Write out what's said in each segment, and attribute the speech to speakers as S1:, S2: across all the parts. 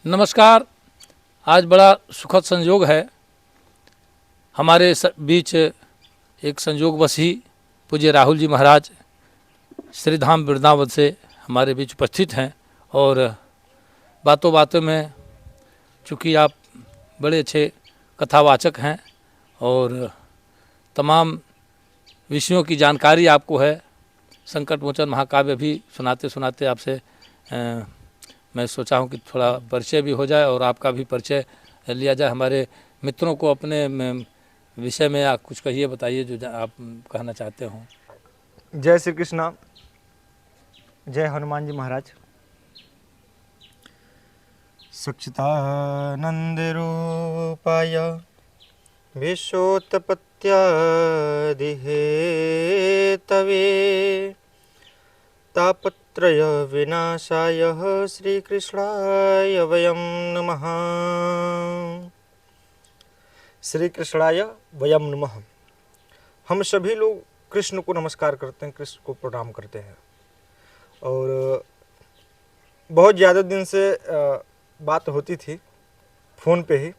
S1: नमस्कार। आज बड़ा सुखद संयोग है, हमारे बीच एक संयोगवश ही पूज्य राहुल जी महाराज श्री धाम वृंदावन से हमारे बीच उपस्थित हैं। और बातों बातों में चूँकि आप बड़े अच्छे कथावाचक हैं और तमाम विषयों की जानकारी आपको है, संकट मोचन महाकाव्य भी सुनाते सुनाते आपसे मैं सोचा हूँ कि थोड़ा परिचय भी हो जाए और आपका भी परिचय लिया जाए। हमारे मित्रों को अपने विषय में आप कुछ कहिए, बताइए जो आप कहना चाहते हो।
S2: जय श्री कृष्णा। जय हनुमान जी महाराज। सच्चिदानंद रूपाय विश्वोत्पत्त्यादिहेतवे तापत्रय विनाशाय श्रीकृष्णाय वयं नमः। श्री कृष्णाय वयं नमः। हम सभी लोग कृष्ण को नमस्कार करते हैं, कृष्ण को प्रणाम करते हैं। और बहुत ज़्यादा दिन से बात होती थी फ़ोन पे ही,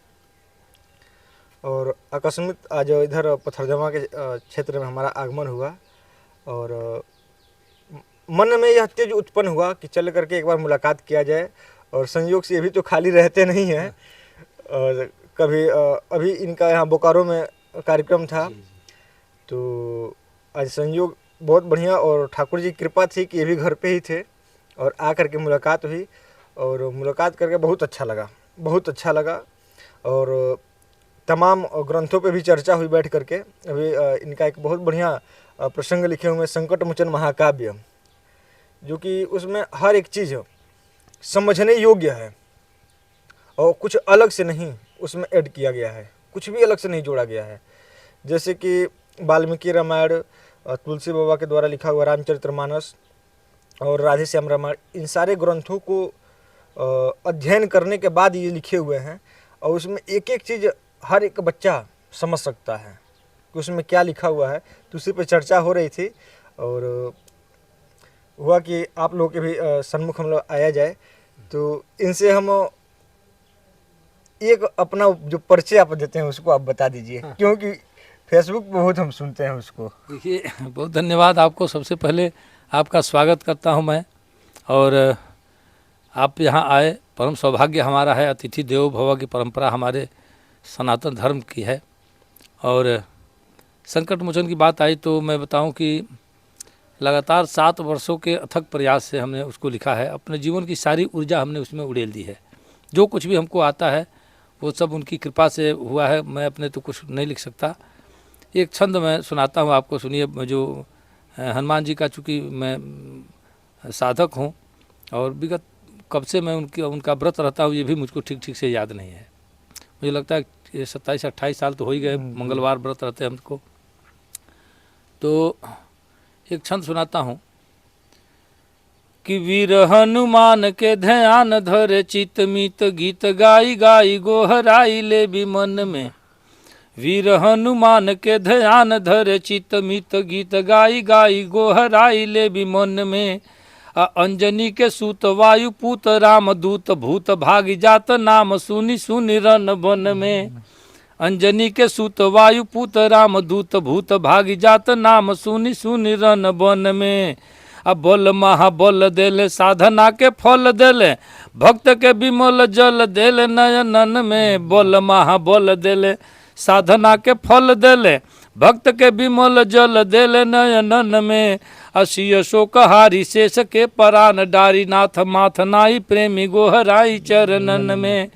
S2: और अकस्मात आज इधर पथरजमा के क्षेत्र में हमारा आगमन हुआ और मन में यह तेज उत्पन्न हुआ कि चल करके एक बार मुलाकात किया जाए। और संयोग से ये भी तो खाली रहते नहीं हैं, और कभी अभी इनका यहाँ बोकारो में कार्यक्रम था, तो आज संयोग बहुत बढ़िया और ठाकुर जी की कृपा थी कि ये भी घर पे ही थे और आकर के मुलाकात हुई। और मुलाकात करके बहुत अच्छा लगा, बहुत अच्छा लगा। और तमाम ग्रंथों पे भी चर्चा हुई बैठ करके। अभी इनका एक बहुत बढ़िया प्रसंग लिखे हुए संकट मोचन महाकाव्य, जो कि उसमें हर एक चीज़ समझने योग्य है और कुछ अलग से नहीं उसमें ऐड किया गया है, कुछ भी अलग से नहीं जोड़ा गया है। जैसे कि वाल्मीकि रामायण, तुलसी बाबा के द्वारा लिखा हुआ रामचरितमानस और राधे श्याम रामायण, इन सारे ग्रंथों को अध्ययन करने के बाद ये लिखे हुए हैं। और उसमें एक एक चीज़ हर एक बच्चा समझ सकता है कि उसमें क्या लिखा हुआ है। तो उसी पर चर्चा हो रही थी और हुआ कि आप लोगों के भी सन्मुख हम लोग आया जाए। तो इनसे हम एक अपना जो परिचय आप देते हैं उसको आप बता दीजिए। हाँ। क्योंकि फेसबुक पे बहुत हम सुनते हैं उसको।
S1: देखिए, बहुत धन्यवाद आपको। सबसे पहले आपका स्वागत करता हूं मैं, और आप यहाँ आए, परम सौभाग्य हमारा है। अतिथि देवो भव की परंपरा हमारे सनातन धर्म की है। और संकट मोचन की बात आई तो मैं बताऊं कि लगातार 7 वर्षों के अथक प्रयास से हमने उसको लिखा है। अपने जीवन की सारी ऊर्जा हमने उसमें उड़ेल दी है। जो कुछ भी हमको आता है वो सब उनकी कृपा से हुआ है। मैं अपने तो कुछ नहीं लिख सकता। एक छंद मैं सुनाता हूँ आपको, सुनिए। जो हनुमान जी का, चूँकि मैं साधक हूँ और विगत कब से मैं उनका व्रत रहता हूँ ये भी मुझको ठीक ठीक से याद नहीं है। मुझे लगता है ये 27-28 साल तो हो ही गए मंगलवार व्रत रहते हैं हमको। तो एक छंद सुनाता हूँ कि वीर हनुमान के ध्यान धर चित मीत गीत गाई गाई गोहराई ले भी मन में। वीर हनुमान के ध्यान धर चित मीत गीत गाई गाई गोहराई ले भी मन में। अंजनी के सूत वायु पूत राम दूत भूत भागी जात नाम सुनी सुनी रन बन में। अंजनी के सूत वायु पूत राम दूत भूत भागी जात नाम सुनी सुनी रन बन में। अब बोल महाबल देले साधना के फल देले भक्त के विमल जल देले नयनन में। बोल महाबल देले साधना के फल देले भक्त के विमल जल देले नयनन में। असिय शोकहारी शेष के परान डारी नाथ माथ नाई प्रेमी गोहराई चरणन में।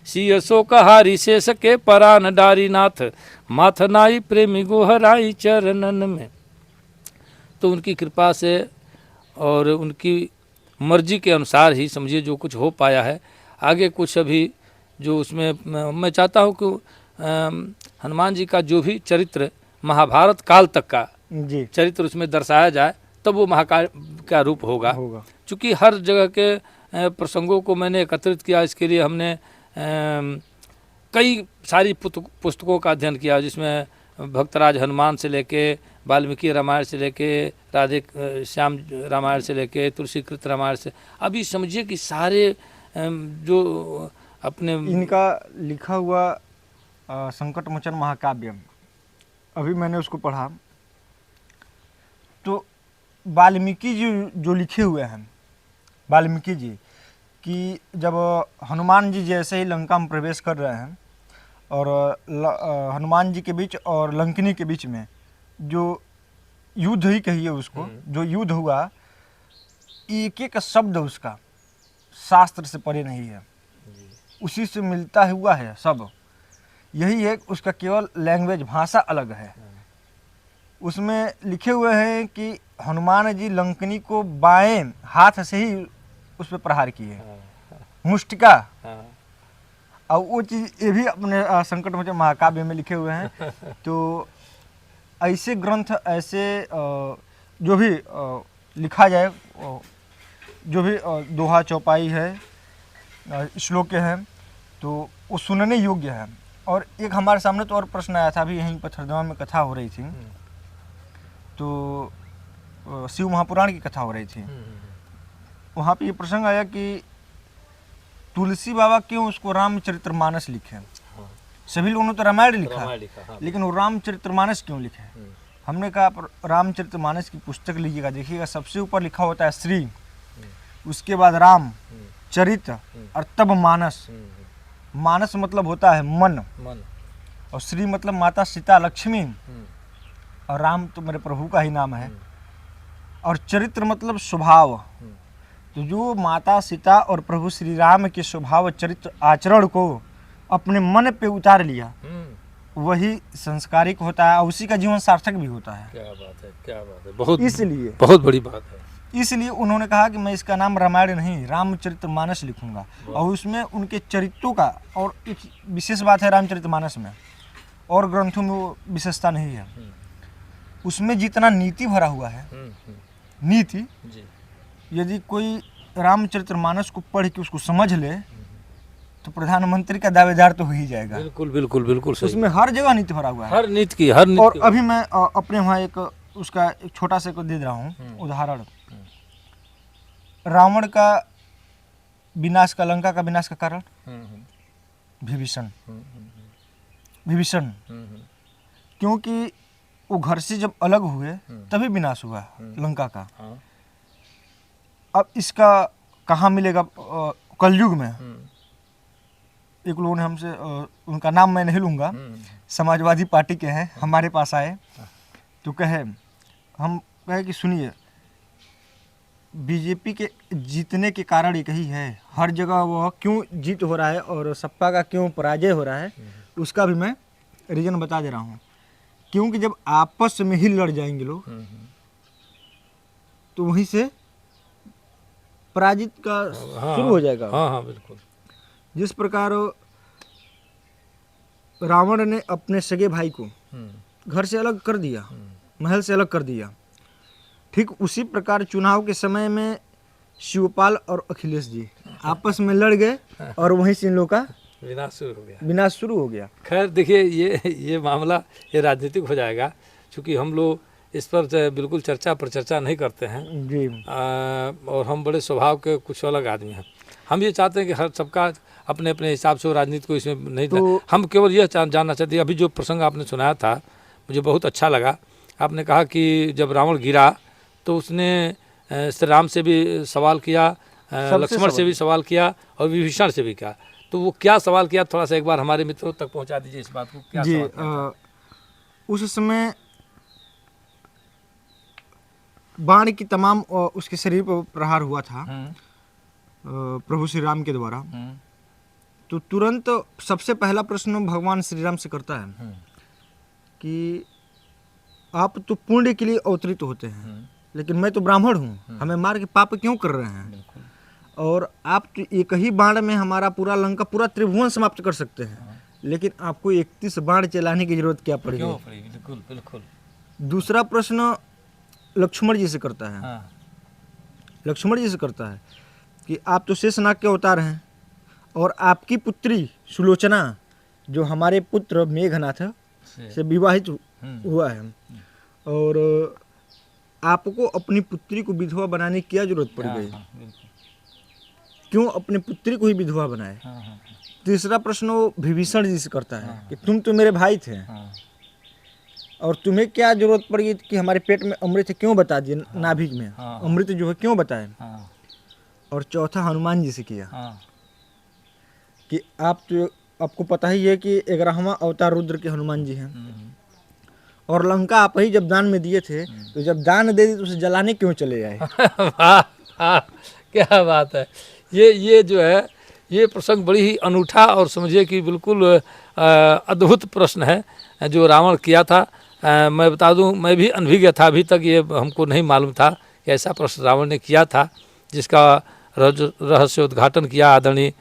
S1: सिय शोकहारी शेष के परान डारी नाथ माथ नाई प्रेमी गोहराई चरणन में। तो उनकी कृपा से और उनकी मर्जी के अनुसार ही समझिए जो कुछ हो पाया है। आगे कुछ अभी जो उसमें मैं चाहता हूँ कि हनुमान जी का जो भी चरित्र महाभारत काल तक का जी चरित्र उसमें दर्शाया जाए तब वो महाकाल का रूप होगा। चूँकि हर जगह के प्रसंगों को मैंने एकत्रित किया, इसके लिए हमने कई सारी पुस्तकों का अध्ययन किया, जिसमें भक्तराज हनुमान से लेके वाल्मीकि रामायण से लेके राधे श्याम रामायण से लेके तुलसीकृत रामायण से, अभी समझिए कि सारे जो अपने
S2: इनका लिखा हुआ संकट मोचन महाकाव्य, अभी मैंने उसको पढ़ा तो वाल्मीकि जी जो लिखे हुए हैं, वाल्मीकि जी कि जब हनुमान जी जैसे ही लंका में प्रवेश कर रहे हैं और हनुमान जी के बीच और लंकिनी के बीच में जो युद्ध ही कहिए उसको, जो युद्ध हुआ, एक एक शब्द उसका शास्त्र से परे नहीं है, उसी से मिलता हुआ है सब। यही है उसका केवल लैंग्वेज, भाषा अलग है। उसमें लिखे हुए हैं कि हनुमान जी लंकिनी को बाएं हाथ से ही उस पर प्रहार किए, मुष्टिका। और वो चीज़ ये भी अपने संकट मोचन महाकाव्य में लिखे हुए हैं। तो ऐसे ग्रंथ, ऐसे जो भी लिखा जाए, जो भी दोहा चौपाई है, श्लोक हैं, तो वो सुनने योग्य है। और एक हमारे सामने तो और प्रश्न आया था, अभी यहीं पत्थरदमा में कथा हो रही थी, तो शिव महापुराण की कथा हो रही थी। वहाँ पे ये प्रसंग आया कि तुलसी बाबा क्यों उसको रामचरितमानस लिखे। सभी लोगों ने तो रामायण लिखा, लेकिन वो रामचरितमानस क्यों लिखे। हमने कहा रामचरितमानस की पुस्तक लीजिएगा, देखिएगा सबसे ऊपर लिखा होता है श्री, उसके बाद राम, चरित और तब मानस। मानस मतलब होता है मन, और श्री मतलब माता सीता लक्ष्मी, और राम तो मेरे प्रभु का ही नाम है, और चरित्र मतलब स्वभाव। तो जो माता सीता और प्रभु श्री राम के स्वभाव, चरित्र, आचरण को अपने मन पे उतार लिया, वही संस्कारिक होता है और उसी का जीवन सार्थक भी होता है।
S1: क्या बात है, क्या बात है, बहुत
S2: इसलिए
S1: बहुत बड़ी बात है।
S2: इसलिए उन्होंने कहा कि मैं इसका नाम रामायण नहीं, रामचरितमानस लिखूंगा। और उसमें उनके चरित्रों का, और एक विशेष बात है रामचरितमानस में, और ग्रंथों में वो विशेषता नहीं है, उसमें जितना नीति भरा हुआ है, नीति, यदि कोई रामचरितमानस को पढ़ के उसको समझ ले तो प्रधानमंत्री का दावेदार तो हो ही जाएगा।
S1: बिल्कुल बिल्कुल बिल्कुल सही।
S2: उसमें हर जगह नीति भरा हुआ है,
S1: हर नीति की, हर नीति
S2: और
S1: की।
S2: अभी मैं अपने वहाँ एक उसका एक छोटा सा को दे रहा हूँ उदाहरण। रावण का विनाश का, लंका का विनाश का कारण विभीषण। विभीषण क्योंकि वो घर से जब अलग हुए तभी विनाश हुआ लंका का। अब इसका कहाँ मिलेगा कलयुग में। एक लोगों ने हमसे, उनका नाम मैं नहीं लूँगा, समाजवादी पार्टी के हैं, हमारे पास आए तो हम कहे कि सुनिए, बीजेपी के जीतने के कारण एक ही है, हर जगह वह क्यों जीत हो रहा है और सपा का क्यों पराजय हो रहा है, उसका भी मैं रीजन बता दे रहा हूँ। क्योंकि जब आपस में ही लड़ जाएंगे लोग तो वहीं से पराजित का शुरू हो जाएगा।
S1: हाँ हाँ बिल्कुल।
S2: जिस प्रकार रावण ने अपने सगे भाई को घर से अलग कर दिया, महल से अलग कर दिया, ठीक उसी प्रकार चुनाव के समय में शिवपाल और अखिलेश जी आपस में लड़ गए और वहीं से इन लोगों का विनाश शुरू हो गया।
S1: खैर देखिए, ये मामला ये राजनीतिक हो जाएगा, क्योंकि हम लोग इस पर बिल्कुल चर्चा नहीं करते हैं
S2: जी।
S1: और हम बड़े स्वभाव के कुछ अलग आदमी हैं। हम ये चाहते हैं कि हर सबका अपने अपने हिसाब से राजनीति को इसमें नहीं तो हम केवल यह जानना चाहते हैं। अभी जो प्रसंग आपने सुनाया था मुझे बहुत अच्छा लगा। आपने कहा कि जब रावण गिरा तो उसने श्री राम से भी सवाल किया, लक्ष्मण से भी सवाल किया और विभीषण से भी किया। तो वो क्या सवाल किया, थोड़ा सा एक बार हमारे मित्रों तक पहुंचा दीजिए इस बात को। क्या
S2: जी,
S1: सवाल किया?
S2: उस समय बाण की तमाम उसके शरीर पर प्रहार हुआ था प्रभु श्री राम के द्वारा। तो तुरंत सबसे पहला प्रश्न भगवान श्री राम से करता है कि आप तो पुण्य के लिए अवतरित होते हैं, लेकिन मैं तो ब्राह्मण हूँ, हमें मार के पाप क्यों कर रहे हैं? और आप तो एक ही बाण में हमारा पूरा लंका, पूरा त्रिभुवन समाप्त कर सकते हैं, लेकिन आपको 31 बाण चलाने की जरूरत क्या पड़ेगी?
S1: बिल्कुल बिल्कुल।
S2: दूसरा प्रश्न लक्ष्मण जी से करता है। लक्ष्मण जी से करता है कि आप तो शेषनाग के अवतार हैं और आपकी पुत्री सुलोचना जो हमारे पुत्र मेघनाथ से विवाहित हुआ है, और आपको अपनी पुत्री को विधवा बनाने की क्या जरूरत पड़ गई? क्यों अपने पुत्री को ही विधवा बनाए।
S1: हाँ हाँ
S2: तीसरा प्रश्न वो विभीषण जी से करता है कि तुम तो मेरे भाई थे
S1: हाँ
S2: और तुम्हें क्या जरूरत पड़ी कि हमारे पेट में अमृत है, क्यों बता दिए नाभि में
S1: हाँ।
S2: अमृत जो है क्यों बताए।
S1: हाँ
S2: और चौथा हनुमान जी से किया
S1: हाँ
S2: कि आपको पता ही है कि 11वां अवतार रुद्र के हनुमान जी हैं और लंका आप ही जब दान में दिए थे तो जब दान दे दी तो उसे जलाने क्यों चले आए।
S1: वाह वाह, क्या बात है। ये जो है ये प्रसंग बड़ी ही अनूठा और समझिए कि बिल्कुल अद्भुत प्रश्न है जो रावण किया था। मैं बता दूं मैं भी अनभिज्ञ था, अभी तक ये हमको नहीं मालूम था कि ऐसा प्रश्न रावण ने किया था, जिसका रहस्य उद्घाटन किया आदरणीय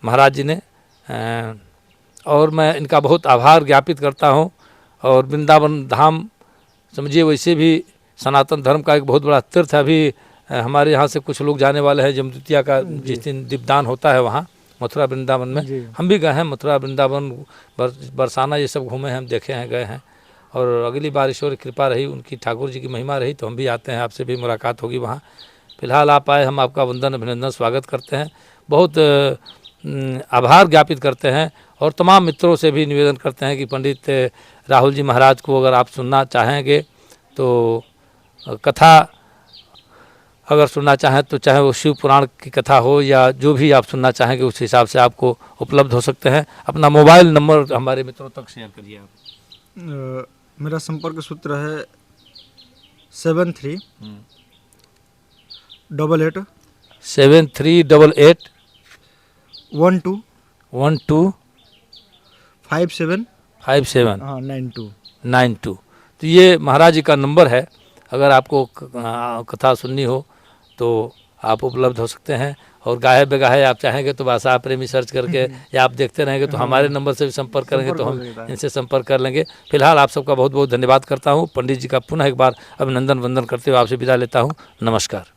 S1: महाराज जी ने। और मैं इनका बहुत आभार ज्ञापित करता हूँ। और वृंदावन धाम समझिए वैसे भी सनातन धर्म का एक बहुत बड़ा तीर्थ है। अभी हमारे यहाँ से कुछ लोग जाने वाले हैं जमदूतिया का जिस दिन दीपदान होता है वहाँ मथुरा वृंदावन में, हम भी गए हैं मथुरा वृंदावन बरसाना ये सब घूमे हैं, हम देखे हैं, गए हैं। और अगली बार ईश्वर की कृपा रही, उनकी ठाकुर जी की महिमा रही तो हम भी आते हैं, आपसे भी मुलाकात होगी वहाँ। फिलहाल आप आए, हम आपका वंदन अभिनंदन स्वागत करते हैं, बहुत आभार ज्ञापित करते हैं। और तमाम मित्रों से भी निवेदन करते हैं कि पंडित राहुल जी महाराज को अगर आप सुनना चाहेंगे तो कथा अगर सुनना चाहें तो चाहे वो शिव पुराण की कथा हो या जो भी आप सुनना चाहेंगे उस हिसाब से आपको उपलब्ध हो सकते हैं। अपना मोबाइल नंबर हमारे मित्रों तक शेयर करिए आप।
S2: मेरा संपर्क सूत्र है 7388
S1: 7388
S2: 12
S1: 12
S2: 57
S1: 57
S2: 92।
S1: तो ये महाराज जी का नंबर है। अगर आपको कथा सुननी हो तो आप उपलब्ध हो सकते हैं। और गाहे बेगाहे आप चाहेंगे तो भाषा प्रेमी सर्च करके या आप देखते रहेंगे तो हमारे नंबर से भी संपर्क करेंगे तो हम इनसे संपर्क कर लेंगे। फिलहाल आप सबका बहुत बहुत धन्यवाद करता हूँ। पंडित जी का पुनः एक बार अभिनंदन वंदन करते हुए आपसे विदा लेता हूँ। नमस्कार।